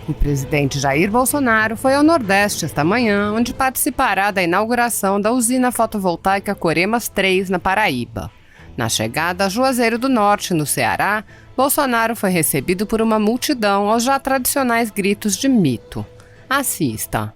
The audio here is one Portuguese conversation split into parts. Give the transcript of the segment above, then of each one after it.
O presidente Jair Bolsonaro foi ao Nordeste esta manhã, onde participará da inauguração da usina fotovoltaica Coremas 3, na Paraíba. Na chegada a Juazeiro do Norte, no Ceará, Bolsonaro foi recebido por uma multidão aos já tradicionais gritos de mito. Assista.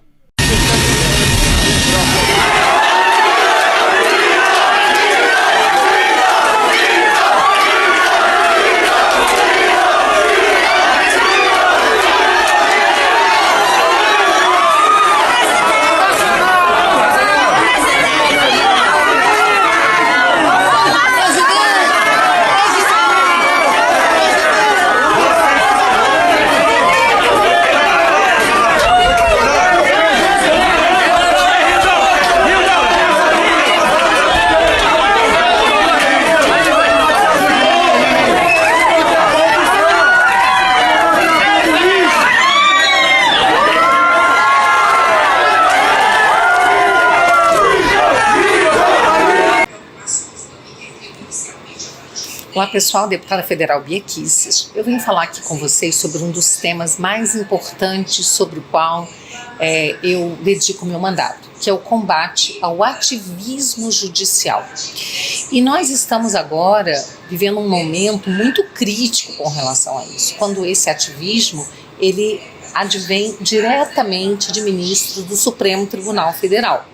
Olá pessoal, deputada federal Bia Kicis. Eu vim falar aqui com vocês sobre um dos temas mais importantes sobre o qual eu dedico meu mandato, que é o combate ao ativismo judicial. E nós estamos agora vivendo um momento muito crítico com relação a isso, quando esse ativismo ele advém diretamente de ministros do Supremo Tribunal Federal.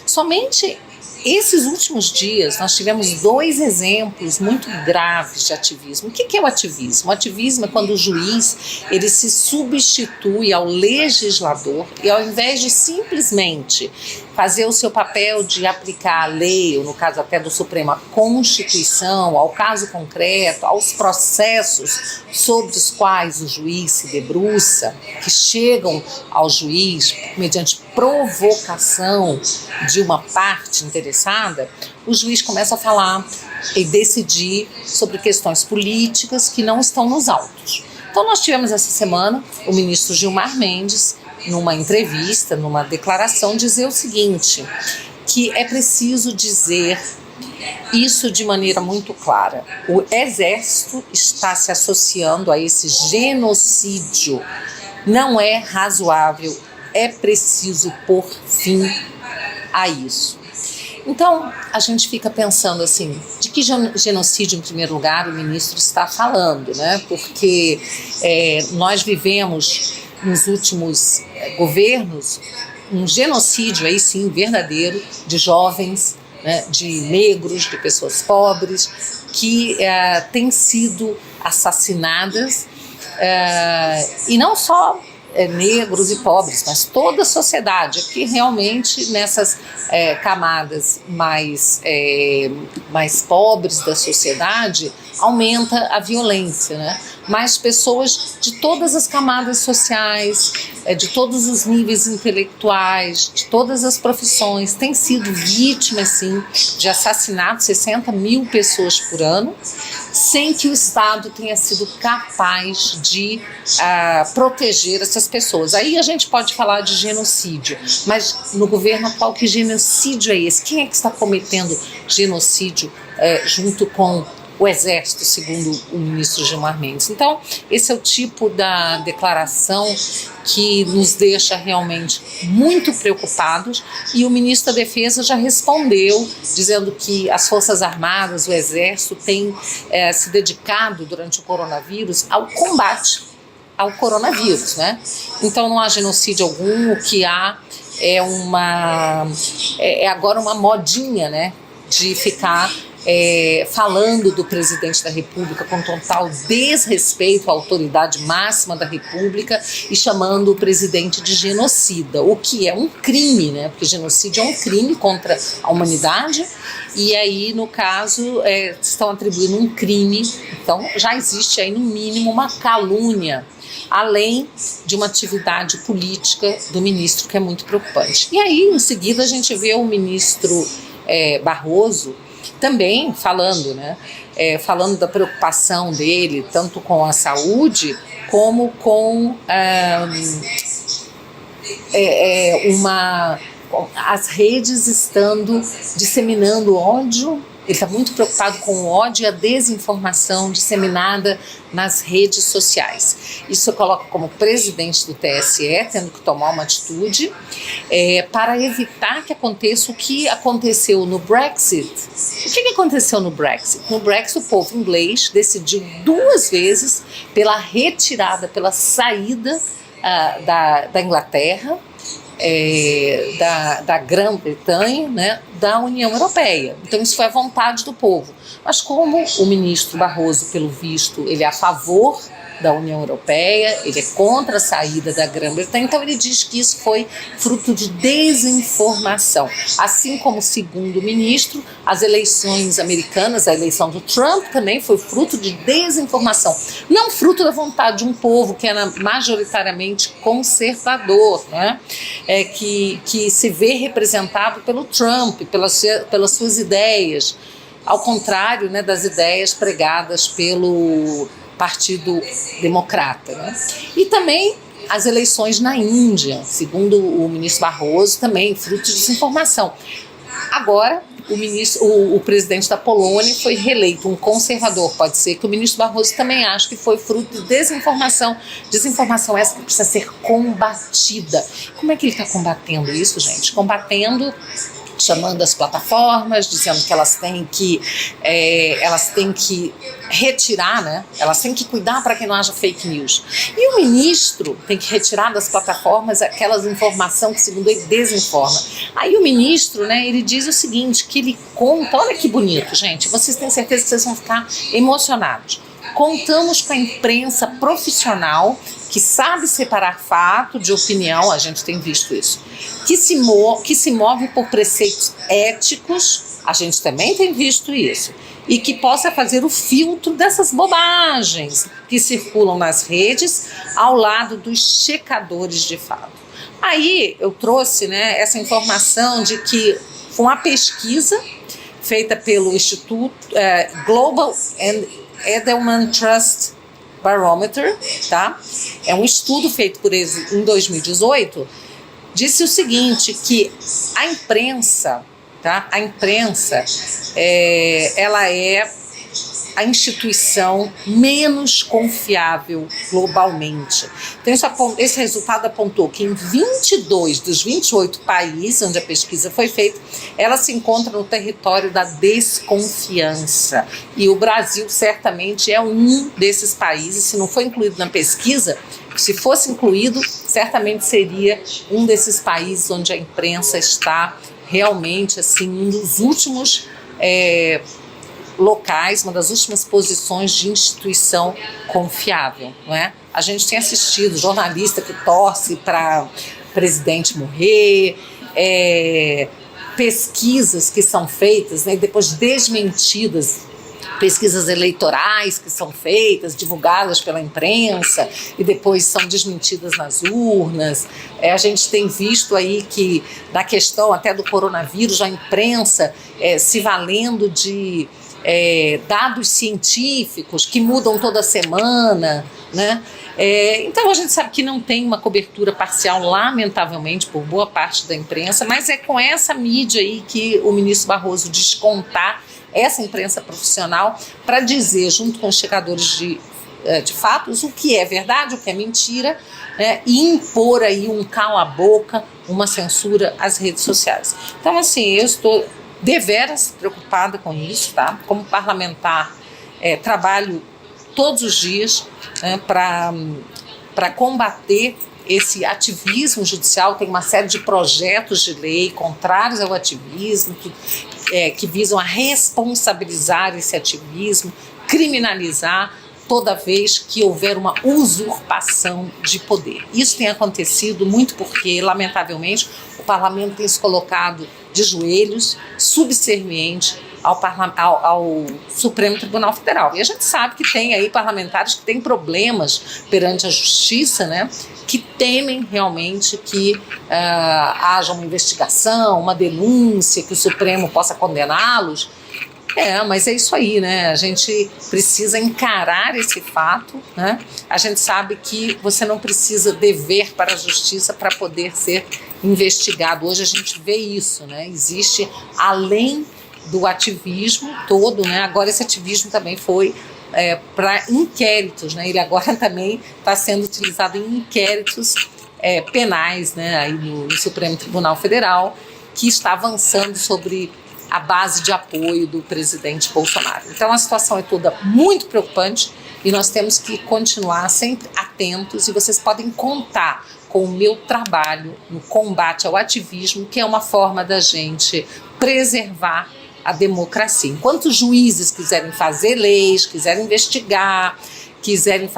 Somente esses últimos dias nós tivemos 2 exemplos muito graves de ativismo. O que é o ativismo? O ativismo é quando o juiz ele se substitui ao legislador e ao invés de simplesmente fazer o seu papel de aplicar a lei, ou no caso até do Supremo, a Constituição, ao caso concreto, aos processos sobre os quais o juiz se debruça, que chegam ao juiz mediante provocação de uma parte interessada, o juiz começa a falar e decidir sobre questões políticas que não estão nos autos. Então nós tivemos essa semana o ministro Gilmar Mendes, numa entrevista, numa declaração, dizer o seguinte, que é preciso dizer isso de maneira muito clara. O Exército está se associando a esse genocídio. Não é razoável, é preciso pôr fim a isso. Então, a gente fica pensando assim, de que genocídio, em primeiro lugar, o ministro está falando, né? Porque nós vivemos nos últimos governos um genocídio, aí sim, verdadeiro, de jovens, né, de negros, de pessoas pobres, que têm sido assassinadas, e não só negros e pobres, mas toda a sociedade, que realmente nessas camadas mais pobres da sociedade aumenta a violência, né? Mas pessoas de todas as camadas sociais, de todos os níveis intelectuais, de todas as profissões, têm sido vítimas, sim, de assassinatos, 60 mil pessoas por ano, sem que o Estado tenha sido capaz de proteger essas pessoas. Aí a gente pode falar de genocídio, mas no governo atual, que genocídio é esse? Quem é que está cometendo genocídio junto com o Exército, segundo o ministro Gilmar Mendes? Então, esse é o tipo da declaração que nos deixa realmente muito preocupados, e o ministro da Defesa já respondeu, dizendo que as Forças Armadas, o Exército, têm se dedicado durante o coronavírus ao combate ao coronavírus, né? Então não há genocídio algum, o que há é agora uma modinha, né, de ficar falando do presidente da República com total desrespeito à autoridade máxima da República e chamando o presidente de genocida, o que é um crime, né? Porque genocídio é um crime contra a humanidade, e aí, no caso, estão atribuindo um crime. Então já existe aí no mínimo uma calúnia, além de uma atividade política do ministro, que é muito preocupante. E aí, em seguida, a gente vê o ministro Barroso também falando, né? Falando da preocupação dele, tanto com a saúde, como com as redes estando disseminando ódio Ele está muito preocupado com o ódio e a desinformação disseminada nas redes sociais. Isso eu coloco como presidente do TSE, tendo que tomar uma atitude para evitar que aconteça o que aconteceu no Brexit. O que aconteceu no Brexit? No Brexit, o povo inglês decidiu 2 vezes pela retirada, pela saída da Inglaterra, da Grã-Bretanha, né, da União Europeia. Então isso foi a vontade do povo. Mas como o ministro Barroso, pelo visto, ele é a favor da União Europeia, ele é contra a saída da Grã-Bretanha, então ele diz que isso foi fruto de desinformação. Assim como, segundo o ministro, as eleições americanas, a eleição do Trump também foi fruto de desinformação, não fruto da vontade de um povo que era majoritariamente conservador, né? Que se vê representado pelo Trump, pelas suas ideias, ao contrário, né, das ideias pregadas pelo Partido Democrata, né? E também as eleições na Índia, segundo o ministro Barroso, também fruto de desinformação. Agora, o presidente da Polônia foi reeleito, um conservador. Pode ser que o ministro Barroso também ache que foi fruto de desinformação. Desinformação essa que precisa ser combatida. Como é que ele está combatendo isso, gente? Combatendo, chamando as plataformas, dizendo que elas têm que retirar, né? Elas têm que cuidar para que não haja fake news. E o ministro tem que retirar das plataformas aquelas informações que, segundo ele, desinforma. Aí o ministro, né, ele diz o seguinte, que ele conta, olha que bonito, gente, vocês têm certeza que vocês vão ficar emocionados. Contamos com a imprensa profissional que sabe separar fato de opinião, a gente tem visto isso, que se move por preceitos éticos, a gente também tem visto isso, e que possa fazer o filtro dessas bobagens que circulam nas redes ao lado dos checadores de fato. Aí eu trouxe, né, essa informação de que foi uma pesquisa feita pelo Instituto Global and Edelman Trust Barometer, tá? É um estudo feito por eles em 2018, disse o seguinte, que a imprensa, tá? A imprensa, ela é a instituição menos confiável globalmente. Então, esse resultado apontou que em 22 dos 28 países onde a pesquisa foi feita, ela se encontra no território da desconfiança. E o Brasil certamente é um desses países, se não foi incluído na pesquisa, se fosse incluído, certamente seria um desses países onde a imprensa está realmente assim, um dos últimos locais, uma das últimas posições de instituição confiável, não é? A gente tem assistido jornalista que torce para presidente morrer, pesquisas que são feitas, né, depois desmentidas, pesquisas eleitorais que são feitas, divulgadas pela imprensa e depois são desmentidas nas urnas. A gente tem visto aí que na questão até do coronavírus, a imprensa se valendo de dados científicos que mudam toda semana, né? Então a gente sabe que não tem uma cobertura parcial, lamentavelmente, por boa parte da imprensa, mas é com essa mídia aí que o ministro Barroso diz contar essa imprensa profissional para dizer, junto com os checadores de fatos, o que é verdade, o que é mentira, né, e impor aí um cala-boca, uma censura às redes sociais. Então, assim, eu estou deveras preocupada com isso, tá? Como parlamentar, trabalho todos os dias, né, para combater esse ativismo judicial. Tem uma série de projetos de lei contrários ao ativismo, que visam a responsabilizar esse ativismo, criminalizar toda vez que houver uma usurpação de poder. Isso tem acontecido muito porque, lamentavelmente, o parlamento tem se colocado de joelhos, subserviente ao Supremo Tribunal Federal. E a gente sabe que tem aí parlamentares que têm problemas perante a justiça, né, que temem realmente que haja uma investigação, uma denúncia, que o Supremo possa condená-los. Mas é isso aí, né? A gente precisa encarar esse fato, né? A gente sabe que você não precisa dever para a justiça para poder ser investigado. Hoje a gente vê isso, né? Existe, além do ativismo todo, né? Agora esse ativismo também foi para inquéritos, né? Ele agora também está sendo utilizado em inquéritos penais, né? Aí no Supremo Tribunal Federal, que está avançando sobre a base de apoio do presidente Bolsonaro. Então a situação é toda muito preocupante e nós temos que continuar sempre atentos, e vocês podem contar com o meu trabalho no combate ao ativismo, que é uma forma da gente preservar a democracia. Enquanto os juízes quiserem fazer leis, quiserem investigar, quiserem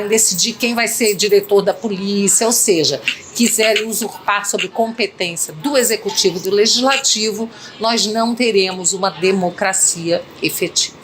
decidir quem vai ser diretor da polícia, ou seja, quiserem usurpar sobre competência do executivo e do legislativo, nós não teremos uma democracia efetiva.